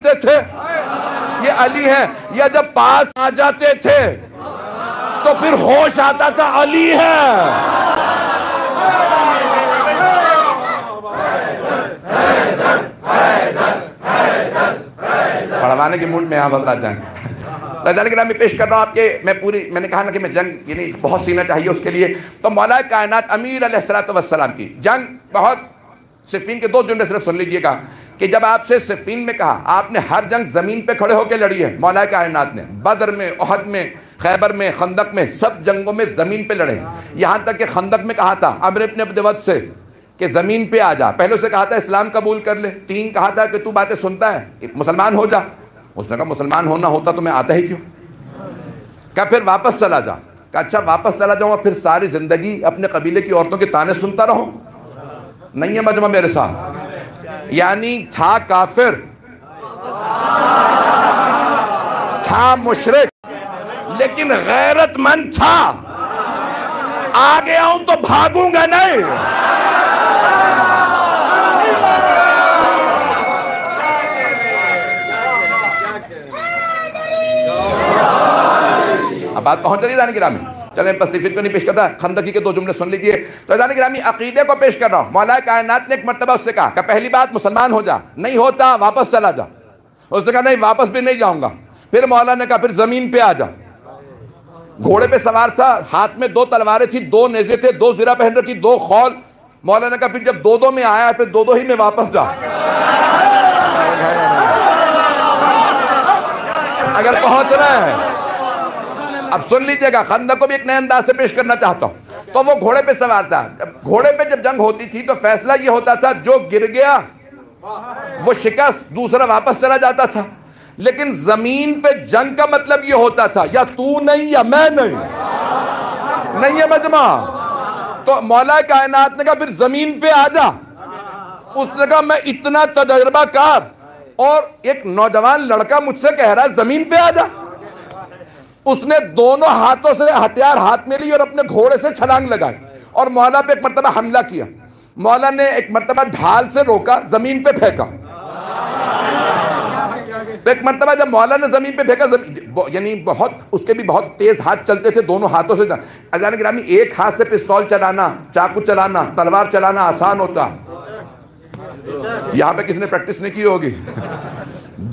تھے یہ علی ہیں، یا جب پاس آ جاتے تھے تو پھر ہوش آتا تھا علی ہے۔ پڑھوانے کے موڈ میں آپ حضرات جائیں۔ رضوان گرامی پیش کر رہا ہوں آپ کے، میں نے کہا نا کہ میں جنگ یعنی بہت سینہ چاہیے اس کے لیے، تو مولا کائنات امیر علیہ السلام کی جنگ بہت، صفین کے 2 جملے صرف سن لیجئے گا کہ جب آپ سے صفین میں کہا آپ نے ہر جنگ زمین پہ کھڑے ہو کے لڑی ہے، مولا کائنات نے بدر میں، احد میں، خیبر میں، خندق میں، سب جنگوں میں زمین پہ لڑے، یہاں تک کہ خندق میں کہا تھا عمرو بن عبد ود سے کہ زمین پہ آ جا، پہلے اسے کہا تھا اسلام قبول کر لے، 3 کہا تھا کہ تو باتیں سنتا ہے مسلمان ہو جا، اس نے کہا مسلمان ہونا ہوتا تو میں آتا ہی کیوں، کہا پھر واپس چلا جا، کہا اچھا واپس چلا جاؤں پھر ساری زندگی اپنے قبیلے کی عورتوں کے تانے سنتا رہوں، نہیں ہے مجمع میرے ساتھ، یعنی تھا کافر، تھا مشرک، لیکن غیرت مند تھا، آگے آؤں تو بھاگوں گا نہیں۔ اب بات پہنچ رہی ہے رضوان گرامی، چلیں پیسیفک کو نہیں پیش کرتا، خندقی کے 2 جملے سن لیجئے، تو رضوان گرامی عقیدے کو پیش کر رہا ہوں۔ مولا کائنات نے ایک مرتبہ اس سے کہا کہ پہلی بات مسلمان ہو جا، نہیں ہوتا واپس چلا جا، اس نے کہا نہیں واپس بھی نہیں جاؤں گا، پھر مولا نے کہا پھر زمین پہ آ جا، گھوڑے پہ سوار تھا، ہاتھ میں 2 تلواریں تھی، 2 نیزے تھے، 2 زرہ پہن رکھی، 2 خول، مولا نے کہا پھر جب 2 میں آیا پھر 2 ہی میں واپس جا، اگر پہنچ رہے ہیں۔ اب سن لیجئے گا، خندق کو بھی ایک نئے انداز سے پیش کرنا چاہتا ہوں، تو وہ گھوڑے پہ سوار تھا، گھوڑے پہ جب جنگ ہوتی تھی تو فیصلہ یہ ہوتا تھا جو گر گیا وہ شکست، دوسرا واپس چلا جاتا تھا، لیکن زمین پہ جنگ کا مطلب یہ ہوتا تھا یا تو نہیں یا میں نہیں ہے مجمع، تو مولا کائنات نے کہا پھر زمین پہ آ جا، اس نے کہا میں اتنا تجربہ کار اور ایک نوجوان لڑکا مجھ سے کہہ رہا ہے زمین پہ آ جا، اس نے دونوں ہاتھوں سے ہتھیار ہاتھ میں لی اور اپنے گھوڑے سے چھلانگ لگائی اور مولا پہ ایک مرتبہ حملہ کیا، مولا نے ایک مرتبہ ڈھال سے روکا، زمین پہ پھینکا، ایک مرتبہ جب مولا نے زمین پہ پھینکا، یعنی بہت اس کے بھی بہت تیز ہاتھ چلتے تھے، دونوں ہاتھوں سے، عزیزان گرامی ایک ہاتھ سے پستول چلانا، چاقو چلانا، تلوار چلانا آسان ہوتا، یہاں پہ کسی نے پریکٹس نہیں کی ہوگی،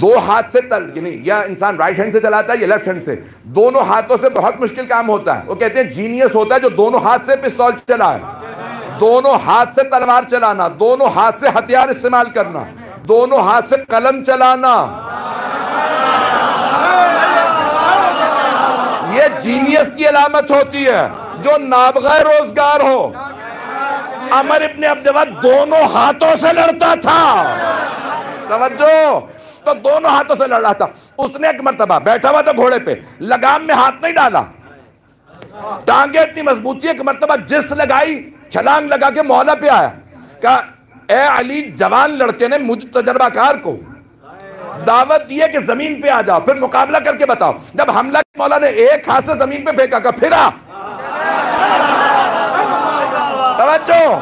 2 ہاتھ سے یعنی یا انسان رائٹ ہینڈ سے چلاتا ہے یا لیفٹ ہینڈ سے، دونوں ہاتھوں سے بہت مشکل کام ہوتا ہے، وہ کہتے ہیں جینیس ہوتا ہے جو دونوں ہاتھ سے پستول چلائے، دونوں ہاتھ سے تلوار چلانا، دونوں ہاتھ سے ہتھیار استعمال کرنا، دونوں ہاتھ سے قلم چلانا، یہ جینیس کی علامت ہوتی ہے، جو نابغہ روزگار ہو۔ عمر ابن عبد ود دونوں ہاتھوں سے لڑتا تھا، توجہ، تو دونوں ہاتھوں سے لڑ رہا تھا، اس نے ایک مرتبہ بیٹھا ہوا تھا گھوڑے پہ، لگام میں ہاتھ نہیں ڈالا، ٹانگیں اتنی مضبوط تھی، ایک مرتبہ جس لگائی، چھلانگ لگا کے مولا پہ آیا، کہا اے علی جوان لڑکے نے مجھ تجربہ کار کو دعوت دی ہے کہ زمین پہ آ جاؤ، پھر مقابلہ کر کے بتاؤ، جب حملہ مولا نے ایک ہاتھ سے زمین پہ پھینکا، کہا پھر آ، توجہ،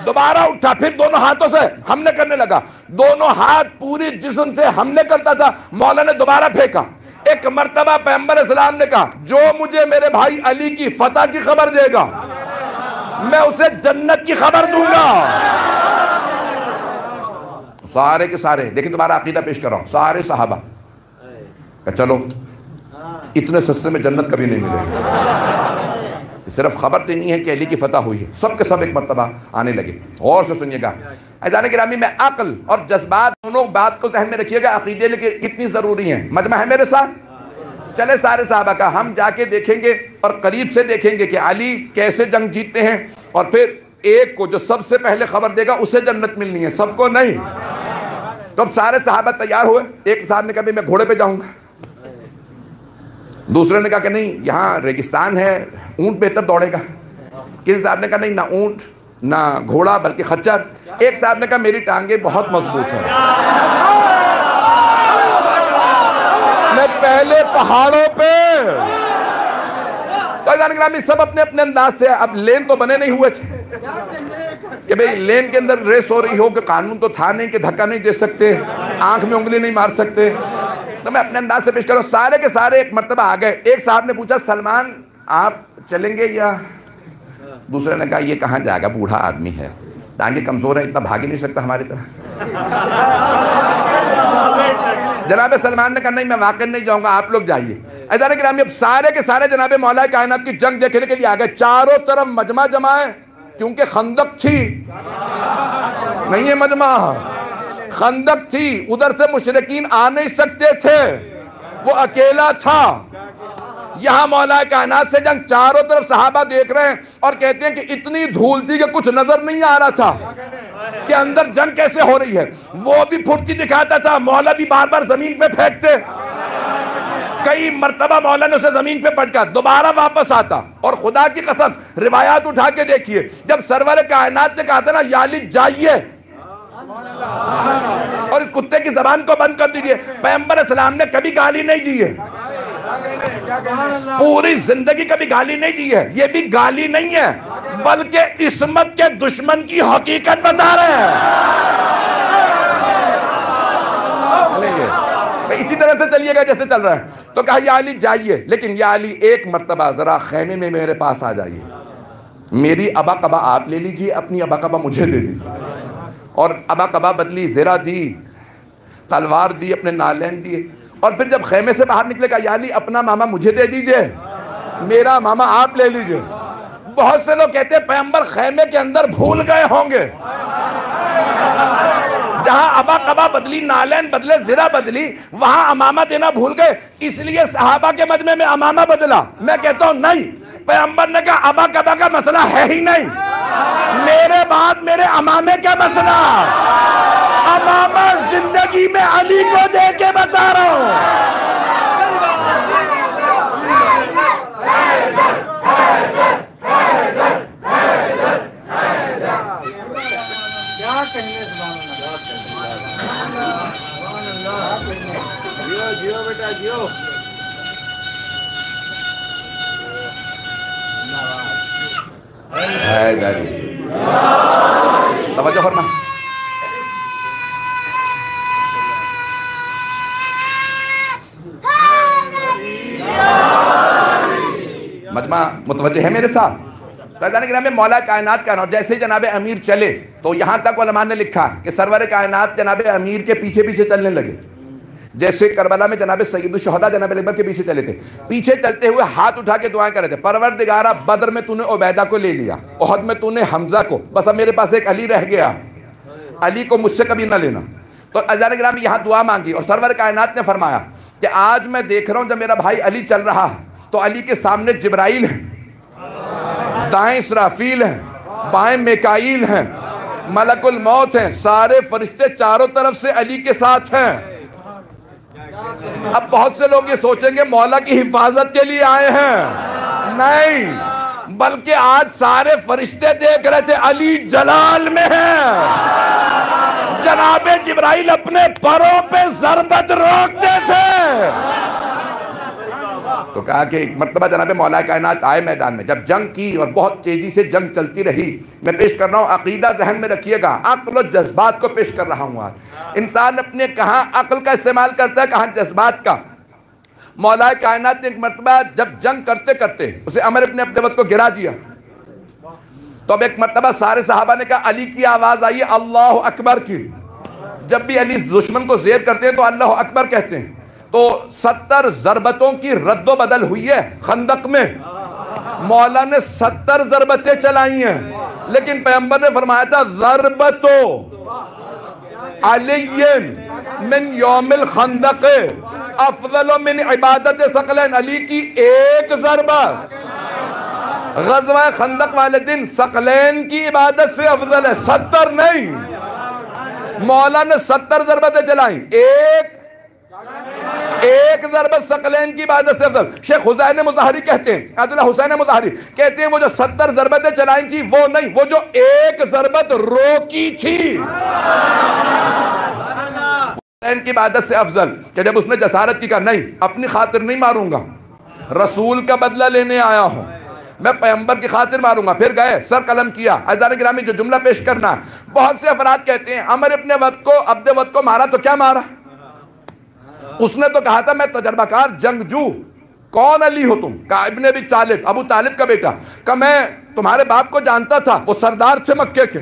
دوبارہ اٹھا، پھر دونوں ہاتھوں سے حملے کرنے لگا، دونوں ہاتھ پوری جسم سے حملے کرتا تھا، مولا نے دوبارہ پھینکا، ایک مرتبہ پیغمبر اسلام نے کہا جو مجھے میرے بھائی علی کی فتح کی خبر دے گا میں اسے جنت کی خبر دوں گا۔ سارے کے سارے، لیکن دوبارہ عقیدہ پیش کر رہا ہوں، سارے صحابہ کہ چلو اتنے سستے میں جنت کبھی نہیں ملے گی، صرف خبر دینی ہے کہ علی کی فتح ہوئی ہے، سب کے سب ایک مرتبہ آنے لگے۔ غور سے سنیے گا عزیزان گرامی، میں عقل اور جذبات دونوں بات کو ذہن میں رکھیے گا، عقیدے لیکن کتنی ضروری ہیں، مجمع ہے میرے ساتھ؟ چلے سارے صحابہ کا ہم جا کے دیکھیں گے اور قریب سے دیکھیں گے کہ علی کیسے جنگ جیتتے ہیں، اور پھر ایک کو جو سب سے پہلے خبر دے گا اسے جنت ملنی ہے، سب کو نہیں۔ تو اب سارے صحابہ تیار ہوئے، ایک صاحب نے کہا بھی میں گھوڑے پہ جاؤں گا، دوسرے نے کہا کہ نہیں یہاں ریگستان ہے، اونٹ بہتر دوڑے گا، کسی صاحب نے کہا نہیں نہ اونٹ نہ گھوڑا بلکہ خچر، ایک صاحب نے کہا میری ٹانگیں بہت مضبوط ہیں، میں پہلے پہاڑوں پہ، تو عزیزان گرامی سب اپنے اپنے انداز سے، اب لین تو بنے نہیں ہوئے تھے کہ بھئی لین کے اندر ریس ہو رہی ہو کہ قانون تو تھا نہیں کہ دھکا نہیں دے سکتے، آنکھ میں انگلی نہیں مار سکتے. تو میں اپنے انداز سے پیش کر رہا ہوں. سارے کے سارے ایک مرتبہ آ گئے. ایک صاحب نے پوچھا سلمان آپ چلیں گے یا؟ دوسرے نے کہا یہ کہاں جائے گا، بوڑھا آدمی ہے، ٹانگیں کمزور ہیں، اتنا بھاگ ہی نہیں سکتا ہماری طرح. جناب سلمان نے کہا نہیں میں واقعی نہیں جاؤں گا، آپ لوگ جائیے. عزیزان گرامی اب سارے کے سارے جناب مولا کائنات کی جنگ دیکھنے کے لیے آ گئے. چاروں طرف مجمع جمع ہے کیونکہ خندق تھی، نہیں ہے مجمع، خندق تھی، ادھر سے مشرکین آ نہیں سکتے تھے، وہ اکیلا تھا. یہاں مولا کائنات سے جنگ، چاروں طرف صحابہ دیکھ رہے ہیں اور کہتے ہیں کہ اتنی دھول تھی کہ کچھ نظر نہیں آ رہا تھا کہ اندر جنگ کیسے ہو رہی ہے. وہ بھی پھٹتی دکھاتا تھا، مولا بھی بار بار زمین پہ پھینکتے، کئی مرتبہ مولا نے اسے زمین پہ پٹکا، دوبارہ واپس آتا. اور خدا کی قسم روایات اٹھا کے دیکھیے، جب سرور کائنات نے کہا تھا نا یا علی جائیے اور اس کتے کی زبان کو بند کر دیجئے، پیغمبر اسلام نے کبھی گالی نہیں دی ہے، پوری زندگی کبھی گالی نہیں دی ہے. یہ بھی گالی نہیں ہے بلکہ عصمت کے دشمن کی حقیقت بتا رہے ہیں. اسی طرح سے چلیے گا جیسے چل رہا ہے. تو کہا یا علی جائیے، لیکن یا علی ایک مرتبہ ذرا خیمے میں میرے پاس آ جائیے، میری ابا قبا آپ لے لیجئے، اپنی ابا قبا مجھے دے دیجئے. اور ابا قبا بدلی، زرہ دی، تلوار دی، اپنے نالین دیے. اور پھر جب خیمے سے باہر نکلے گا یا علی اپنا ماما مجھے دے دیجئے، میرا ماما آپ لے لیجئے. بہت سے لوگ کہتے ہیں پیغمبر خیمے کے اندر بھول گئے ہوں گے، جہاں ابا قبا بدلی، نالین بدلے، زرہ بدلی، وہاں امامہ دینا بھول گئے، اس لیے صحابہ کے مجمع میں امامہ بدلا. میں کہتا ہوں نہیں، پیغمبر نے کہا ابا قبا کا مسئلہ ہے ہی نہیں، میرے بعد میرے امامے کا مسئلہ. امامہ زندگی میں علی کو دے کے بتا رہا ہوں. جیو بیٹا جیو. توجہ فرما. مجمع متوجہ ہے میرے ساتھ؟ تو جناب مولا کائنات کا نام جیسے جناب امیر چلے تو یہاں تک علماء نے لکھا کہ سرور کائنات جناب امیر کے پیچھے پیچھے چلنے لگے، جیسے کربلا میں جناب سید الشہداء جناب علی اکبر کے پیچھے چلے تھے. پیچھے چلتے ہوئے ہاتھ اٹھا کے دعائیں کر رہے تھے، پروردگارہ بدر میں تو نے عبیدہ کو لے لیا، احد میں تو نے حمزہ کو، بس اب میرے پاس ایک علی رہ گیا، علی کو مجھ سے کبھی نہ لینا. تو عزیزان گرامی یہاں دعا مانگی اور سرور کائنات نے فرمایا کہ آج میں دیکھ رہا ہوں جب میرا بھائی علی چل رہا ہے تو علی کے سامنے جبرائیل ہیں، دائیں اسرافیل ہیں، بائیں میکائیل ہیں، ملک الموت ہیں، سارے فرشتے چاروں طرف سے علی کے ساتھ ہیں. اب بہت سے لوگ یہ سوچیں گے مولا کی حفاظت کے لیے آئے ہیں، نہیں، بلکہ آج سارے فرشتے دیکھ رہے تھے علی جلال میں ہیں. جناب جبرائیل اپنے پروں پہ ضربت روکتے تھے. تو کہا کہ ایک مرتبہ جناب مولا کائنات آئے میدان میں، جب جنگ کی اور بہت تیزی سے جنگ چلتی رہی. میں پیش کر رہا ہوں، عقیدہ ذہن میں رکھیے گا، عقل و جذبات کو پیش کر رہا ہوں. آج انسان اپنے کہاں عقل کا استعمال کرتا ہے، کہاں جذبات کا. مولا کائنات نے ایک مرتبہ جب جنگ کرتے کرتے اسے عمر ابن عبدود کو گرا دیا، تو اب ایک مرتبہ سارے صحابہ نے کہا علی کی آواز آئی اللہ اکبر کی. جب بھی علی دشمن کو زیر کرتے ہیں تو اللہ اکبر کہتے ہیں. تو 70 ضربتوں کی رد و بدل ہوئی ہے خندق میں، مولا نے 70 ضربتیں چلائی ہیں، لیکن پیغمبر نے فرمایا تھا ضربتو علی من یوم الخندق افضل من عبادت ثقلین. علی کی ایک ضربہ غزوہ خندق والے دن ثقلین کی عبادت سے افضل ہے، 70 نہیں. مولا نے 70 ضربتیں چلائیں، ایک ضربت ثقلین کی عبادت سے افضل. شیخ حسین مظاہری کہتے ہیں، عبداللہ حسین مظاہری کہتے ہیں وہ جو 70 ضربتیں چلائیں تھی وہ نہیں، وہ جو ایک ضربت روکی تھی حسین کی عبادت سے افضل. کہ جب اس نے جسارت کی کہا نہیں اپنی خاطر نہیں ماروں گا، رسول کا بدلہ لینے آیا ہوں، میں پیغمبر کی خاطر ماروں گا. پھر گئے سر قلم کیا. عزیزان گرامی جو جملہ پیش کرنا ہے, بہت سے افراد کہتے ہیں عمر ابن وقت کو عبد وقت کو مارا تو کیا مارا, اس نے تو کہا تھا میں تجربہ کار جنگجو. کون علی ہو تم؟ کہا ابن ابی طالب, ابو طالب کا بیٹا. کہا میں تمہارے باپ کو جانتا تھا, وہ سردار تھے مکے کے,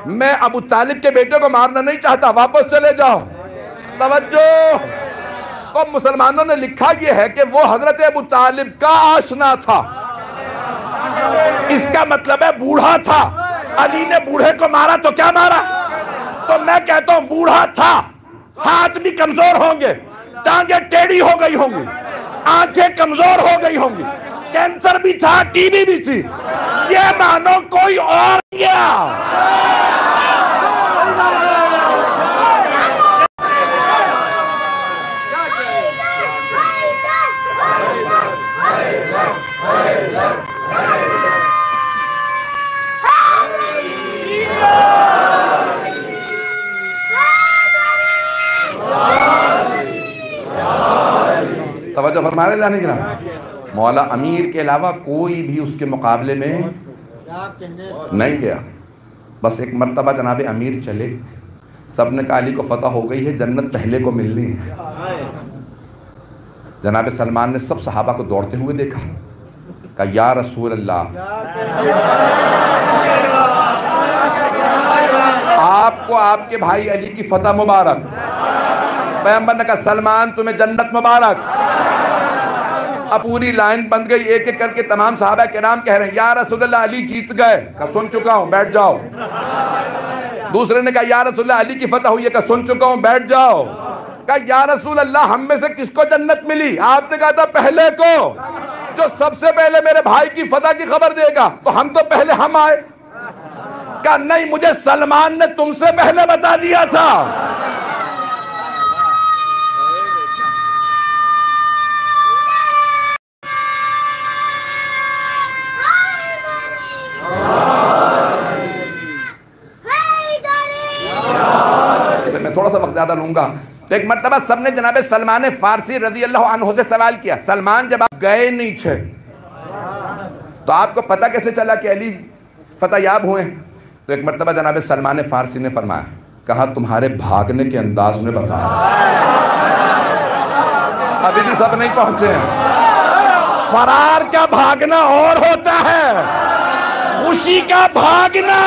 میں ابو طالب کے بیٹے کو مارنا نہیں چاہتا, واپس چلے جاؤ. توجہ. تو مسلمانوں نے لکھا یہ ہے کہ وہ حضرت ابو طالب کا آشنا تھا, اس کا مطلب ہے بوڑھا تھا. علی نے بوڑھے کو مارا تو کیا مارا؟ تو میں کہتا ہوں بوڑھا تھا, ہاتھ بھی کمزور ہوں گے, ٹانگیں ٹیڑھی ہو گئی ہوں گی, آنکھیں کمزور ہو گئی ہوں گی, کینسر بھی تھا, ٹی بی بھی تھی, یہ مانو کوئی اور گیا. توجہ فرما رہے جانے گرام. مولا امیر کے علاوہ کوئی بھی اس کے مقابلے میں نہیں گیا. بس ایک مرتبہ جناب امیر چلے, سب نے کہا علی کو فتح ہو گئی ہے, جنت پہلے کو ملنی ہے. جناب سلمان نے سب صحابہ کو دوڑتے ہوئے دیکھا, کہا یا رسول اللہ, آپ کو آپ کے بھائی علی کی فتح مبارک. پیغمبر نے کہا سلمان تمہیں جنت مبارک. اب پوری لائن بند گئی, ایک ایک کر کے تمام صحابہ کرام کہہ رہے ہیں یا رسول اللہ علی جیت گئے. کہا سن چکا ہوں, بیٹھ جاؤ. دوسرے نے کہا یا رسول اللہ علی کی فتح ہوئی ہے. کہا سن چکا ہوں, بیٹھ جاؤ. کہا یا رسول اللہ ہم میں سے کس کو جنت ملی؟ آپ نے کہا تھا پہلے کو, جو سب سے پہلے میرے بھائی کی فتح کی خبر دے گا. تو ہم تو پہلے ہم آئے. کہا نہیں, مجھے سلمان نے تم سے پہلے بتا دیا تھا. میں تھوڑا سا وقت زیادہ لوں گا. ایک مرتبہ سب نے جناب سلمان فارسی رضی اللہ عنہ سے سوال کیا. سلمان جب آپ گئے نہیں تھے تو آپ کو پتہ کیسے چلا کہ علی فتح یاب ہوئے؟ تو ایک مرتبہ جناب سلمان فارسی نے فرمایا, کہا تمہارے بھاگنے کے انداز میں بتایا. ابھی بھی سب نہیں پہنچے ہیں. فرار کا بھاگنا اور ہوتا ہے, خوشی کا بھاگنا